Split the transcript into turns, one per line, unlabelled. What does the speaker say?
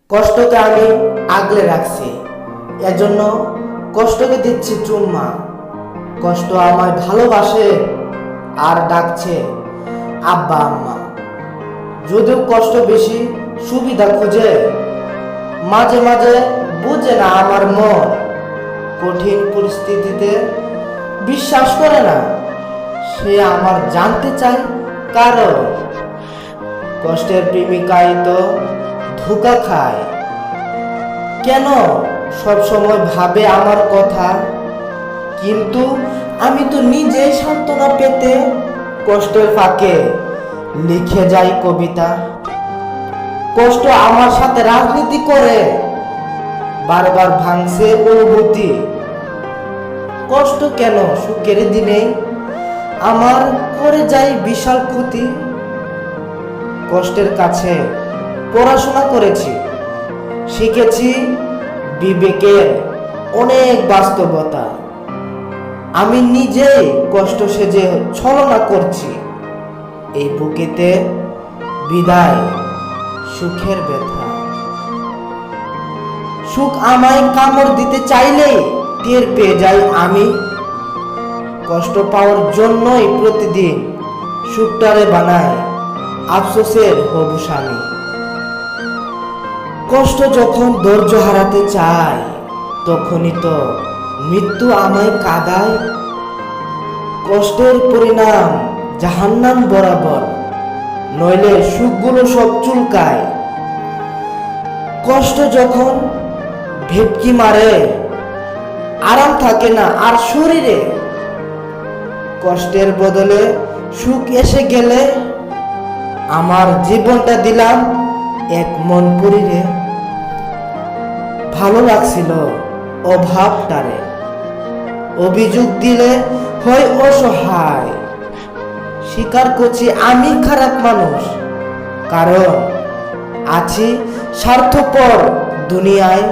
কষ্টকে আমি আগলে রাখছি, এজন্য কষ্টকে দিচ্ছি চুম্মা। কষ্ট আমায় ভালোবাসে আর ডাকছে আব্বা আম্মা। যদিও কষ্ট বেশি সুবিধা খোঁজে, মাঝে মাঝে বুঝে না আমার মন। কঠিন পরিস্থিতিতে বিশ্বাস করে না, সে আমার জানতে চায় কারণ। কষ্টের প্রেমিকাই তো ধোঁকা খায়। কেন সব সময় ভাবে আমার কথা, কিন্তু আমি তো নিজেই সান্ত্বনা পেতে কষ্টের ফাঁকে লিখে যাই কবিতা। কষ্ট আমার সাথে রাজনীতি করে, বারবার ভাঙছে অনুভূতি। কষ্ট কেন সুখের দিনে আমার করে যায় বিশাল ক্ষতি। কষ্টের কাছে পড়াশোনা করেছি, শিখেছি বিবেকের অনেক বাস্তবতা। আমি নিজেই কষ্ট সেজে ছলনা করছি, এই বুকেতে বিদায় সুখের ব্যথা। সুখ আমায় কামড় দিতে চাইলেই টের পেয়ে যাই আমি। কষ্ট পাওয়ার জন্যই প্রতিদিন সুখটারে বানায় আফসোসের হবু স্বামী। কষ্ট যখন ধৈর্য হারাতে চায়, তখনই তো মৃত্যু আমায় কাঁদায়। কষ্টের পরিণাম জাহান্নাম বরাবর, নইলে সুখগুলো সব চুলকায়। কষ্ট যখন ভেটকি মারে, আরাম থাকে না আর শরীরে। কষ্টের বদলে সুখ এসে গেলে আমার জীবনটা দিলাম এক মন পুরিরে। ভালো লাগছিল অভাবটারে, অভিযোগ দিলে হয় অসহায়। স্বীকার করছি আমি খারাপ মানুষ, কারণ আছি স্বার্থপর দুনিয়ায়।